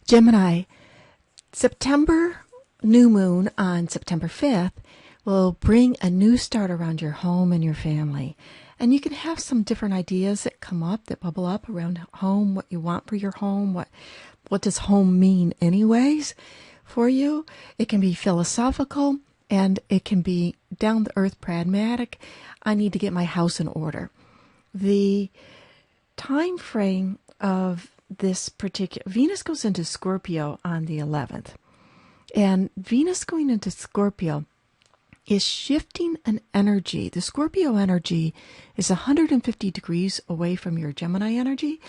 Gemini, September new moon on September 5th will bring a new start around your home and your family. And you can have some different ideas that come up, that bubble up around home, what you want for your home, what does home mean anyways for you. It can be philosophical and it can be down the earth pragmatic. I need to get my house in order. The time frame of this particular, Venus goes into Scorpio on the 11th. And Venus going into Scorpio is shifting an energy. The Scorpio energy is 150 degrees away from your Gemini energy.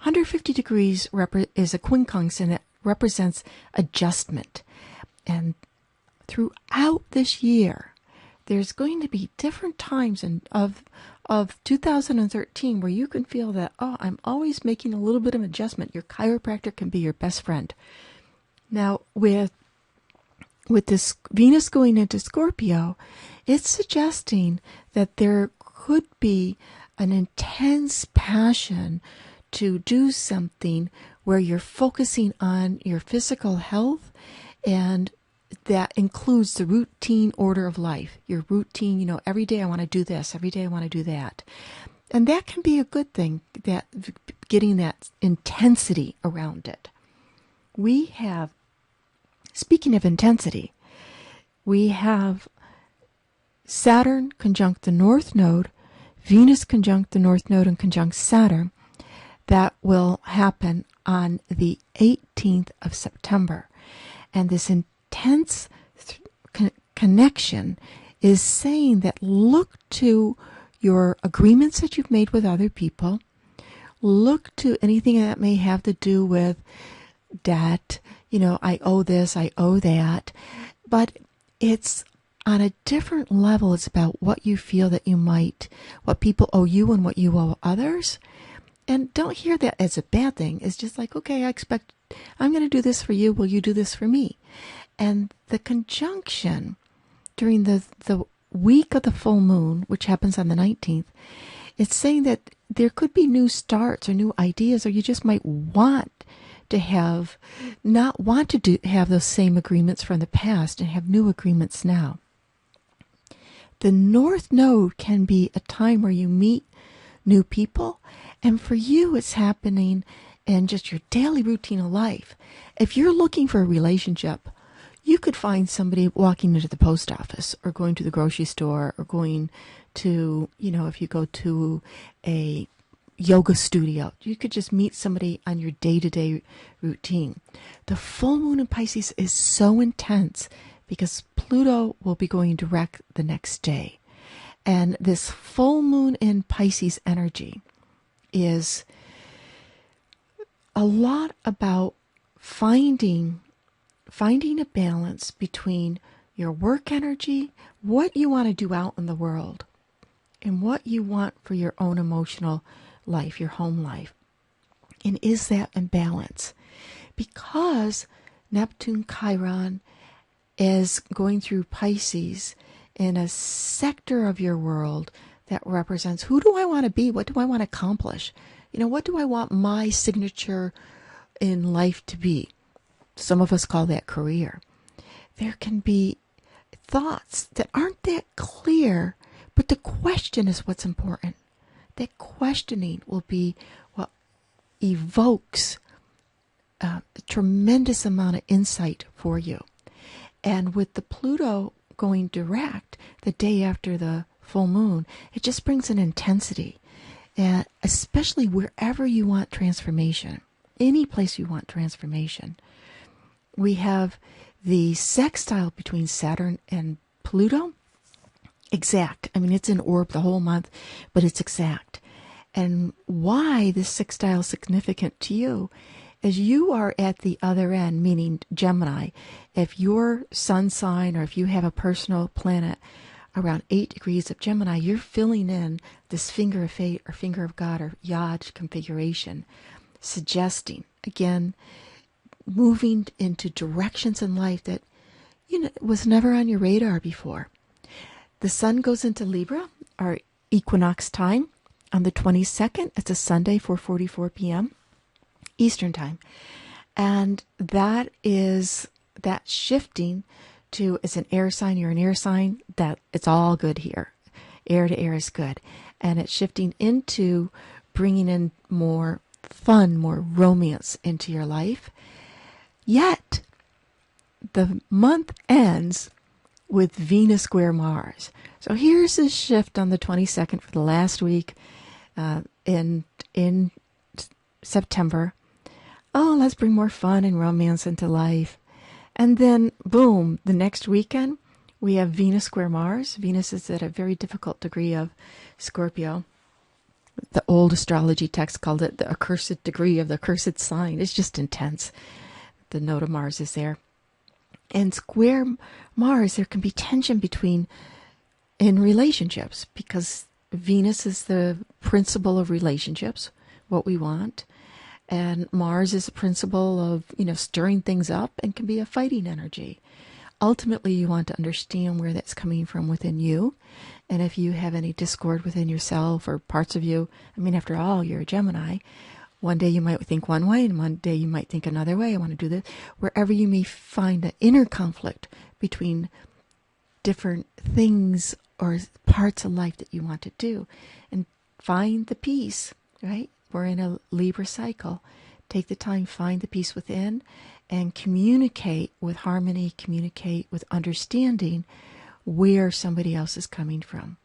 150 degrees is a quincunx, and it represents adjustment. And throughout this year, there's going to be different times of 2013 where you can feel that, I'm always making a little bit of adjustment. Your chiropractor can be your best friend. Now, with this Venus going into Scorpio, it's suggesting that there could be an intense passion to do something where you're focusing on your physical health, and that includes the routine order of life. Your routine, every day I want to do this, every day I want to do that. And that can be a good thing, that getting that intensity around it. We have, speaking of intensity, we have Saturn conjunct the North Node, Venus conjunct the North Node and conjunct Saturn. That will happen on the 18th of September. And this intense connection is saying that look to your agreements that you've made with other people. Look to anything that may have to do with debt. I owe this, I owe that. But it's on a different level. It's about what you feel that you might, what people owe you and what you owe others. And don't hear that as a bad thing. It's just like, okay, I'm going to do this for you. Will you do this for me? And the conjunction during the week of the full moon, which happens on the 19th, it's saying that there could be new starts or new ideas, or you just might not want to have those same agreements from the past and have new agreements now. The North Node can be a time where you meet new people, and for you it's happening in just your daily routine of life. If you're looking for a relationship, you could find somebody walking into the post office or going to the grocery store or going to, if you go to a yoga studio, you could just meet somebody on your day-to-day routine. The full moon in Pisces is so intense because Pluto will be going direct the next day. And this full moon in Pisces energy is a lot about finding a balance between your work energy, what you want to do out in the world, and what you want for your own emotional life, your home life. And is that in balance? Because Neptune Chiron is going through Pisces in a sector of your world that represents, who do I want to be? What do I want to accomplish? What do I want my signature in life to be? Some of us call that career. There can be thoughts that aren't that clear, but the question is what's important. That questioning will be what evokes a tremendous amount of insight for you. And with the Pluto going direct the day after the full moon, it just brings an intensity, and especially wherever you want transformation, any place you want transformation. We have the sextile between Saturn and Pluto. Exact. It's in orb the whole month, but it's exact. And why this sextile is significant to you is you are at the other end, meaning Gemini. If your sun sign, or if you have a personal planet around 8 degrees of Gemini, you're filling in this finger of fate or finger of God or Yod configuration, suggesting, again, moving into directions in life that was never on your radar before. The sun goes into Libra, our Equinox time, on the 22nd. It's a Sunday, 4:44 p.m. Eastern time. And that is that shifting to, it's an air sign, you're an air sign, that it's all good here. Air to air is good. And it's shifting into bringing in more fun, more romance into your life. Yet, the month ends with Venus square Mars. So here's this shift on the 22nd for the last week in September. Oh, let's bring more fun and romance into life. And then, boom, the next weekend, we have Venus square Mars. Venus is at a very difficult degree of Scorpio. The old astrology text called it the accursed degree of the accursed sign. It's just intense. The node of Mars is there. And square Mars, there can be tension in relationships, because Venus is the principle of relationships, what we want. And Mars is a principle of, stirring things up, and can be a fighting energy. Ultimately, you want to understand where that's coming from within you. And if you have any discord within yourself or parts of you, after all, you're a Gemini. One day you might think one way, and one day you might think another way. I want to do this. Wherever you may find the inner conflict between different things or parts of life that you want to do, and find the peace, right? We're in a Libra cycle. Take the time, find the peace within, and communicate with harmony, communicate with understanding where somebody else is coming from.